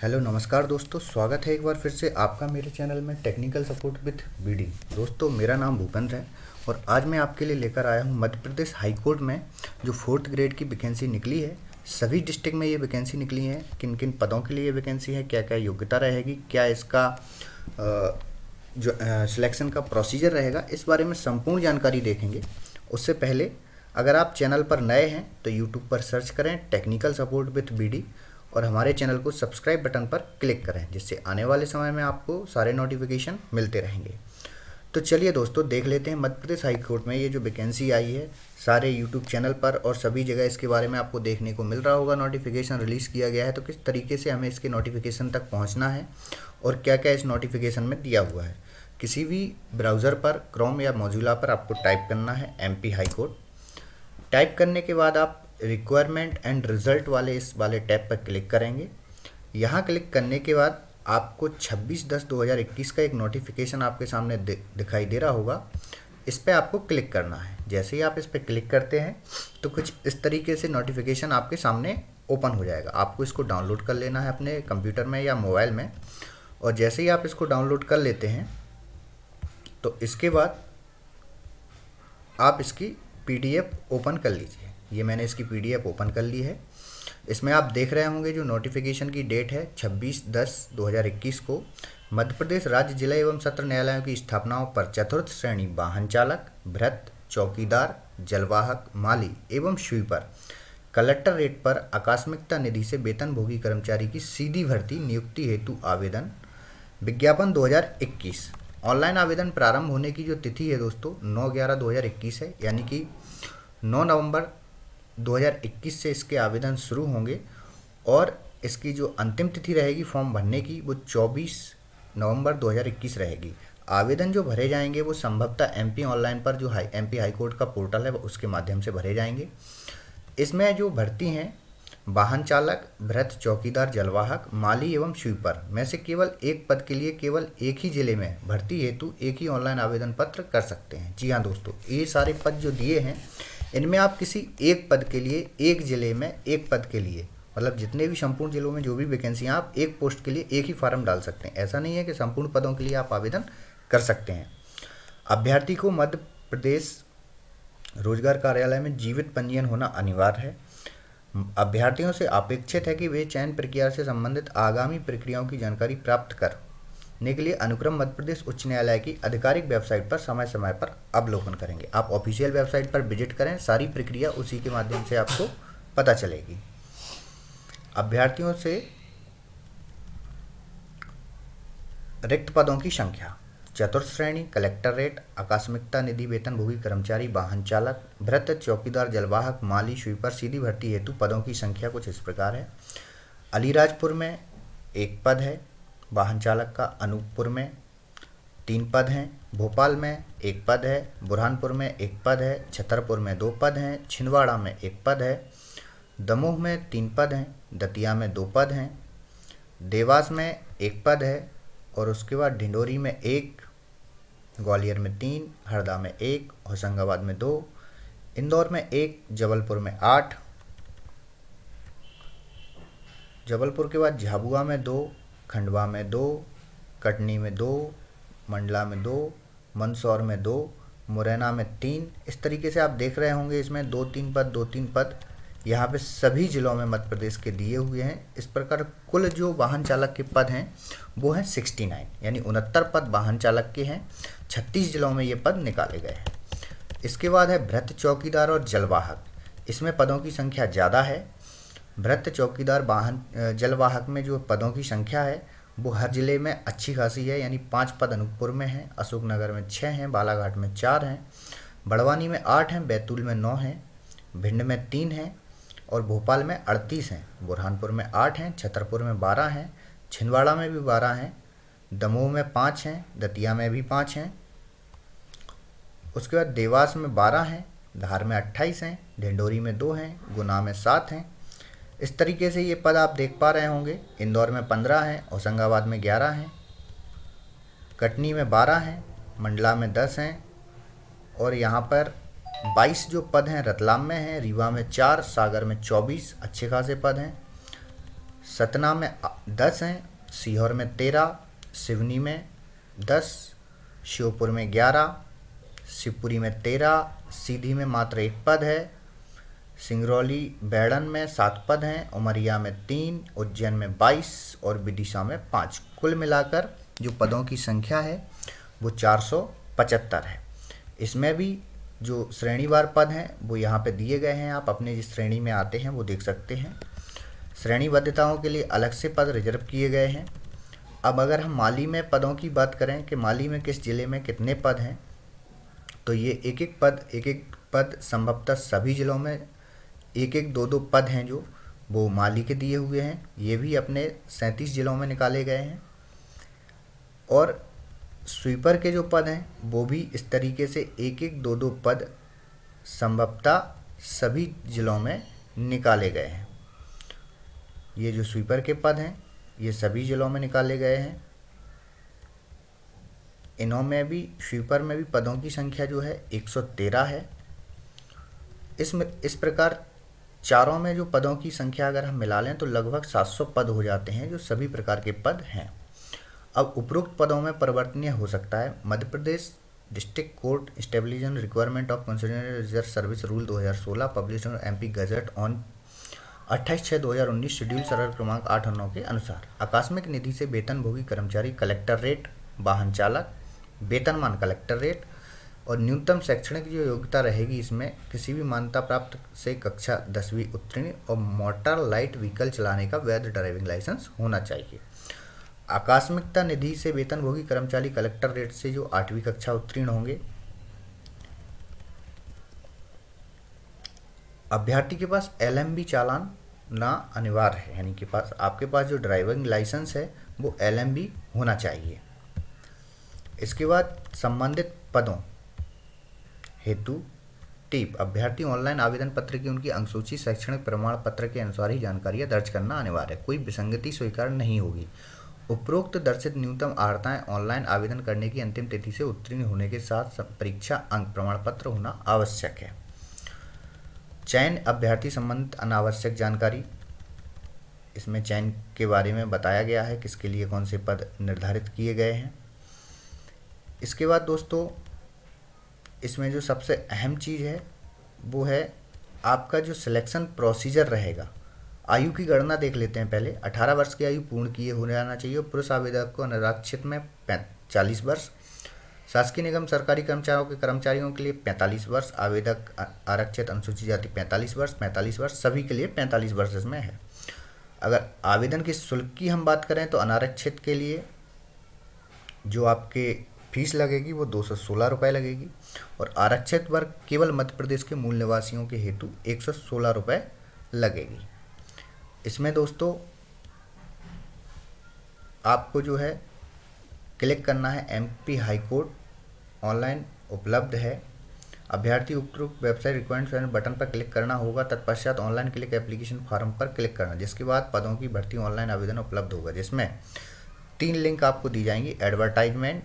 Hello नमस्कार दोस्तों, स्वागत है एक बार फिर से आपका मेरे चैनल में टेक्निकल सपोर्ट विद बीडी। दोस्तों, मेरा नाम भूपेंद्र है और आज मैं आपके लिए लेकर आया हूं मध्य प्रदेश हाई कोर्ट में जो 4th ग्रेड की वैकेंसी निकली है। सभी डिस्ट्रिक्ट में ये वैकेंसी निकली है। किन किन पदों के लिए ये वैकेंसी है, क्या क्या योग्यता रहेगी, क्या इसका जो सिलेक्शन का प्रोसीजर रहेगा, इस बारे में संपूर्ण जानकारी देखेंगे। उससे पहले अगर आप चैनल पर नए हैं तो यूट्यूब पर सर्च करें टेक्निकल सपोर्ट विद बीडी और हमारे चैनल को सब्सक्राइब बटन पर क्लिक करें, जिससे आने वाले समय में आपको सारे नोटिफिकेशन मिलते रहेंगे। तो चलिए दोस्तों, देख लेते हैं मध्य प्रदेश हाई कोर्ट में ये जो वैकेंसी आई है। सारे यूट्यूब चैनल पर और सभी जगह इसके बारे में आपको देखने को मिल रहा होगा, नोटिफिकेशन रिलीज़ किया गया है। तो किस तरीके से हमें इसके नोटिफिकेशन तक पहुंचना है और क्या क्या इस नोटिफिकेशन में दिया हुआ है। किसी भी ब्राउज़र पर, क्रोम या मोजिला पर आपको टाइप करना है MP हाई कोर्ट। टाइप करने के बाद आप रिक्वायरमेंट एंड रिज़ल्ट वाले इस वाले टैब पर क्लिक करेंगे। यहाँ क्लिक करने के बाद आपको 26/10/2021 का एक नोटिफिकेशन आपके सामने दिखाई दे रहा होगा। इस पर आपको क्लिक करना है। जैसे ही आप इस पर क्लिक करते हैं तो कुछ इस तरीके से नोटिफिकेशन आपके सामने ओपन हो जाएगा। आपको इसको डाउनलोड कर लेना है अपने कंप्यूटर में या मोबाइल में। और जैसे ही आप इसको डाउनलोड कर लेते हैं तो इसके बाद आप इसकी PDF ओपन कर लीजिए। ये मैंने इसकी PDF ओपन कर ली है। इसमें आप देख रहे होंगे जो नोटिफिकेशन की डेट है 26/10/2021 को मध्य प्रदेश राज्य जिला एवं सत्र न्यायालयों की स्थापनाओं पर 4th श्रेणी वाहन चालक, भृत्य, चौकीदार, जलवाहक, माली एवं स्वीपर कलेक्टर रेट पर आकस्मिकता निधि से वेतनभोगी कर्मचारी की सीधी भर्ती नियुक्ति हेतु आवेदन विज्ञापन 2021। ऑनलाइन आवेदन प्रारंभ होने की जो तिथि है दोस्तों 9/11/2021 है, यानी कि 9 नवंबर 2021 से इसके आवेदन शुरू होंगे और इसकी जो अंतिम तिथि रहेगी फॉर्म भरने की वो 24 नवंबर 2021 रहेगी। आवेदन जो भरे जाएंगे वो संभवतः MP ऑनलाइन पर जो MP हाई कोर्ट का पोर्टल है उसके माध्यम से भरे जाएंगे। इसमें जो भर्ती हैं वाहन चालक, भृत्य, चौकीदार, जलवाहक, माली एवं स्वीपर में से केवल एक पद के लिए केवल एक ही जिले में भर्ती हेतु एक ही ऑनलाइन आवेदन पत्र कर सकते हैं। जी हाँ दोस्तों, ये सारे पद जो दिए हैं इनमें आप किसी एक पद के लिए एक जिले में एक पद के लिए, मतलब जितने भी संपूर्ण जिलों में जो भी वैकेंसी आप एक पोस्ट के लिए एक ही फार्म डाल सकते हैं। ऐसा नहीं है कि संपूर्ण पदों के लिए आप आवेदन कर सकते हैं। अभ्यर्थी को मध्य प्रदेश रोजगार कार्यालय में जीवित पंजीयन होना अनिवार्य है। अभ्यर्थियों से अपेक्षित है कि वे चयन प्रक्रिया से संबंधित आगामी प्रक्रियाओं की जानकारी प्राप्त करने के लिए अनुक्रम मध्य प्रदेश उच्च न्यायालय की आधिकारिक वेबसाइट पर समय समय पर अवलोकन करेंगे। आप ऑफिशियल वेबसाइट पर विजिट करें, सारी प्रक्रिया उसी के माध्यम से आपको पता चलेगी। अभ्यर्थियों से रिक्त पदों की संख्या 4th श्रेणी कलेक्टर रेट आकस्मिकता निधि वेतनभोगी कर्मचारी वाहन चालक, भृत्य, चौकीदार, जलवाहक, माली, स्वीपर सीधी भर्ती हेतु पदों की संख्या कुछ इस प्रकार है। अलीराजपुर में 1 पद है वाहन चालक का, अनूपपुर में 3 पद हैं, भोपाल में 1 पद है, बुरहानपुर में 1 पद है, छतरपुर में 2 पद हैं, छिंदवाड़ा में 1 पद है, दमोह में 3 पद हैं, दतिया में 2 पद हैं, देवास में 1 पद है और उसके बाद ढिंडोरी में 1, ग्वालियर में 3, हरदा में 1, होशंगाबाद में 2, इंदौर में 1, जबलपुर में 8, जबलपुर के बाद झाबुआ में 2, खंडवा में 2, कटनी में 2, मंडला में 2, मंदसौर में 2, मुरैना में 3। इस तरीके से आप देख रहे होंगे इसमें 2-3 पद यहाँ पे सभी जिलों में मध्य प्रदेश के दिए हुए हैं। इस प्रकार कुल जो वाहन चालक के पद हैं वो हैं 69, यानी 69 पद वाहन चालक के हैं। 36 जिलों में ये पद निकाले गए हैं। इसके बाद है भृत्य, चौकीदार और जलवाहक। इसमें पदों की संख्या ज़्यादा है। भृत्य, चौकीदार, वाहन जलवाहक में जो पदों की संख्या है वो हर जिले में अच्छी खासी है, यानी 5 पद अनूपपुर में हैं, अशोकनगर में 6 हैं, बालाघाट में 4 हैं, बड़वानी में 8 हैं, बैतूल में 9 हैं, भिंड में 3 हैं और भोपाल में 38 हैं, बुरहानपुर में 8 हैं, छतरपुर में 12 हैं, छिंदवाड़ा में भी 12 हैं, दमोह में 5 हैं, दतिया में भी 5 हैं, उसके बाद देवास में 12 हैं, धार में 28 हैं, ढिंडोरी में 2 हैं, गुना में 7 हैं। इस तरीके से ये पद आप देख पा रहे होंगे। इंदौर में 15 हैं, होशंगाबाद में 11 हैं, कटनी में 12 हैं, मंडला में 10 हैं और यहाँ पर 22 जो पद हैं रतलाम में हैं, रीवा में 4, सागर में 24 अच्छे खासे पद हैं। सतना में 10 हैं, सीहोर में 13, सिवनी में 10, श्योपुर में 11, शिवपुरी में 13, सीधी में मात्र 1 पद है, सिंगरौली बैडन में 7 पद हैं, उमरिया में 3, उज्जैन में 22 और विदिशा में 5। कुल मिलाकर जो पदों की संख्या है वो 475 है। इसमें भी जो श्रेणीवार पद हैं वो यहाँ पे दिए गए हैं, आप अपने जिस श्रेणी में आते हैं वो देख सकते हैं। श्रेणीबद्धताओं के लिए अलग से पद रिजर्व किए गए हैं। अब अगर हम माली में पदों की बात करें कि माली में किस ज़िले में कितने पद हैं, तो ये एक एक पद संभवतः सभी ज़िलों में एक एक दो पद हैं जो वो माली के दिए हुए हैं। ये भी अपने 37 ज़िलों में निकाले गए हैं। और स्वीपर के जो पद हैं वो भी इस तरीके से एक एक दो पद संभवतः सभी ज़िलों में निकाले गए हैं। ये जो स्वीपर के पद हैं ये सभी ज़िलों में निकाले गए हैं। इनमें भी स्वीपर में भी पदों की संख्या जो है 113 है। इस प्रकार चारों में जो पदों की संख्या अगर हम मिला लें तो लगभग 700 पद हो जाते हैं जो सभी प्रकार के पद हैं। अब उपरोक्त पदों में परिवर्तनीय हो सकता है। Madhya Pradesh district court establishment requirement of consideration reserve service rule 2016 publish MP gazette on 28/6/2019 schedule सरल क्रमांक 8 और 9 के अनुसार आकस्मिक निधि से वेतनभोगी कर्मचारी कलेक्टर रेट, वाहन चालक, वेतनमान कलेक्टर रेट और न्यूनतम शैक्षणिक जो योग्यता रहेगी इसमें किसी भी मान्यता प्राप्त से कक्षा 10वीं उत्तीर्ण और मोटर लाइट व्हीकल चलाने का वैध ड्राइविंग लाइसेंस होना चाहिए। आकस्मिकता निधि से वेतनभोगी कर्मचारी कलेक्टर रेट से जो 8वीं कक्षा उत्तीर्ण होंगे। अभ्यर्थी के पास LMB चालान ना अनिवार्य है, यानी कि आपके पास जो ड्राइविंग लाइसेंस है वो LMB होना चाहिए। इसके बाद संबंधित पदों हेतु टिप अभ्यर्थी ऑनलाइन आवेदन पत्र की उनकी अंकसूची शैक्षणिक प्रमाण पत्र के अनुसार ही जानकारियां दर्ज करना अनिवार्य है। कोई विसंगति स्वीकार नहीं होगी। उपरोक्त दर्शित न्यूनतम अर्हताएं ऑनलाइन आवेदन करने की अंतिम तिथि से उत्तीर्ण होने के साथ परीक्षा अंक प्रमाण पत्र होना आवश्यक है। चयन अभ्यर्थी संबंधित अनावश्यक जानकारी, इसमें चयन के बारे में बताया गया है किसके लिए कौन से पद निर्धारित किए गए हैं। इसके बाद दोस्तों इसमें जो सबसे अहम चीज़ है वो है आपका जो सिलेक्शन प्रोसीजर रहेगा। आयु की गणना देख लेते हैं पहले। 18 वर्ष की आयु पूर्ण किए हो जाना चाहिए। पुरुष आवेदक को अनारक्षित में 40 वर्ष, शासकीय निगम सरकारी कर्मचारियों के लिए 45 वर्ष, आवेदक आरक्षित अनुसूचित जाति 45 वर्ष, सभी के लिए 45 वर्ष इसमें है। अगर आवेदन के शुल्क की हम बात करें तो अनारक्षित के लिए जो आपके फीस लगेगी वो 216 रुपये लगेगी और आरक्षित वर्ग केवल मध्य प्रदेश के मूल निवासियों के हेतु 116 रुपये लगेगी। इसमें दोस्तों आपको जो है क्लिक करना है MP हाई कोर्ट ऑनलाइन उपलब्ध है। अभ्यर्थी उपरोक्त वेबसाइट रिक्वायरमेंट बटन पर क्लिक करना होगा। तत्पश्चात ऑनलाइन क्लिक एप्लीकेशन फॉर्म पर क्लिक करना, जिसके बाद पदों की भर्ती ऑनलाइन आवेदन उपलब्ध होगा, जिसमें 3 लिंक आपको दी जाएंगी, एडवर्टाइजमेंट,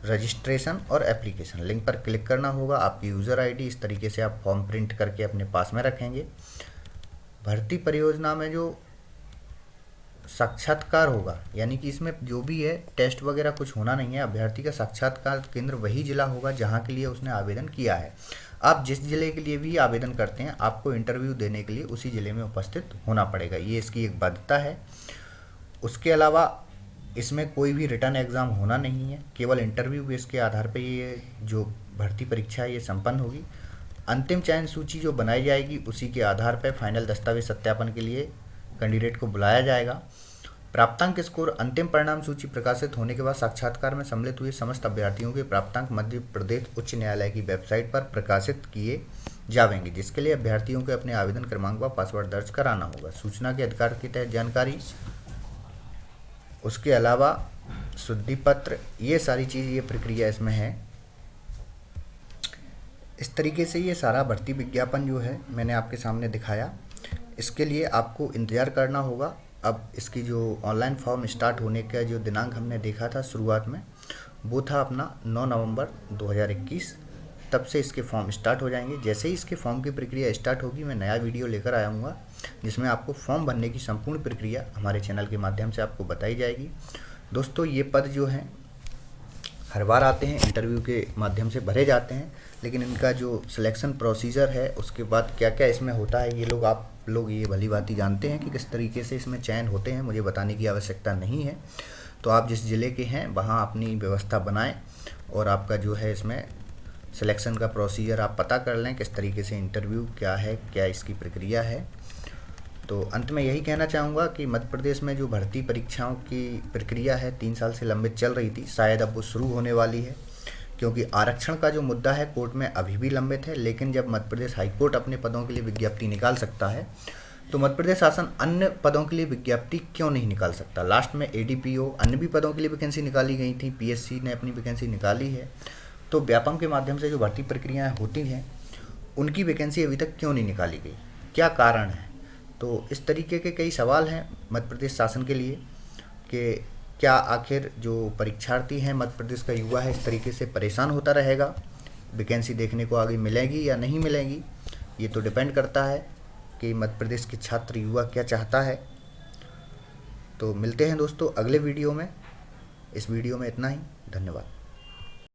रजिस्ट्रेशन और एप्लीकेशन। लिंक पर क्लिक करना होगा। आपकी यूज़र ID इस तरीके से आप फॉर्म प्रिंट करके अपने पास में रखेंगे। भर्ती परियोजना में जो साक्षात्कार होगा, यानी कि इसमें जो भी है टेस्ट वगैरह कुछ होना नहीं है। अभ्यर्थी का साक्षात्कार केंद्र वही ज़िला होगा जहाँ के लिए उसने आवेदन किया है। आप जिस ज़िले के लिए भी आवेदन करते हैं आपको इंटरव्यू देने के लिए उसी ज़िले में उपस्थित होना पड़ेगा, ये इसकी एक बाध्यता है। उसके अलावा इसमें कोई भी रिटर्न एग्ज़ाम होना नहीं है, केवल इंटरव्यू बेस के आधार पर ये जो भर्ती परीक्षा है ये संपन्न होगी। अंतिम चयन सूची जो बनाई जाएगी उसी के आधार पर फाइनल दस्तावेज सत्यापन के लिए कैंडिडेट को बुलाया जाएगा। प्राप्तांक स्कोर अंतिम परिणाम सूची प्रकाशित होने के बाद साक्षात्कार में सम्मिलित हुए समस्त अभ्यर्थियों के प्राप्तांक मध्य प्रदेश उच्च न्यायालय की वेबसाइट पर प्रकाशित किए जाएंगे, जिसके लिए अभ्यर्थियों को अपने आवेदन क्रमांक व पासवर्ड दर्ज कराना होगा। सूचना के अधिकार के तहत जानकारी, उसके अलावा शुद्धि पत्र, ये सारी चीज़, ये प्रक्रिया इसमें है। इस तरीके से ये सारा भर्ती विज्ञापन जो है मैंने आपके सामने दिखाया। इसके लिए आपको इंतज़ार करना होगा। अब इसकी जो ऑनलाइन फॉर्म स्टार्ट होने का जो दिनांक हमने देखा था शुरुआत में, वो था अपना 9 नवंबर 2021। तब से इसके फॉर्म स्टार्ट हो जाएंगे। जैसे ही इसके फॉर्म की प्रक्रिया स्टार्ट होगी मैं नया वीडियो लेकर आऊँगा जिसमें आपको फॉर्म भरने की संपूर्ण प्रक्रिया हमारे चैनल के माध्यम से आपको बताई जाएगी। दोस्तों ये पद जो हैं हर बार आते हैं, इंटरव्यू के माध्यम से भरे जाते हैं, लेकिन इनका जो सिलेक्शन प्रोसीजर है उसके बाद क्या क्या इसमें होता है ये आप लोग ये भली भांति जानते हैं कि किस तरीके से इसमें चयन होते हैं, मुझे बताने की आवश्यकता नहीं है। तो आप जिस ज़िले के हैं वहाँ अपनी व्यवस्था बनाएं और आपका जो है इसमें सिलेक्शन का प्रोसीजर आप पता कर लें, किस तरीके से इंटरव्यू क्या है, क्या इसकी प्रक्रिया है। तो अंत में यही कहना चाहूँगा कि मध्य प्रदेश में जो भर्ती परीक्षाओं की प्रक्रिया है 3 साल से लंबित चल रही थी, शायद अब वो शुरू होने वाली है, क्योंकि आरक्षण का जो मुद्दा है कोर्ट में अभी भी लंबित है। लेकिन जब मध्य प्रदेश हाईकोर्ट अपने पदों के लिए विज्ञप्ति निकाल सकता है तो मध्य प्रदेश शासन अन्य पदों के लिए विज्ञप्ति क्यों नहीं निकाल सकता। लास्ट में ADPO अन्य भी पदों के लिए वैकेंसी निकाली गई थी, PSC ने अपनी वैकेंसी निकाली है। तो व्यापम के माध्यम से जो भर्ती प्रक्रियाएँ होती हैं उनकी वैकेंसी अभी तक क्यों नहीं निकाली गई, क्या कारण है। तो इस तरीके के कई सवाल हैं मध्य प्रदेश शासन के लिए कि क्या आखिर जो परीक्षार्थी हैं मध्य प्रदेश का युवा है इस तरीके से परेशान होता रहेगा, वैकेंसी देखने को आगे मिलेगी या नहीं मिलेगी। ये तो डिपेंड करता है कि मध्य प्रदेश के छात्र युवा क्या चाहता है। तो मिलते हैं दोस्तों अगले वीडियो में। इस वीडियो में इतना ही, धन्यवाद।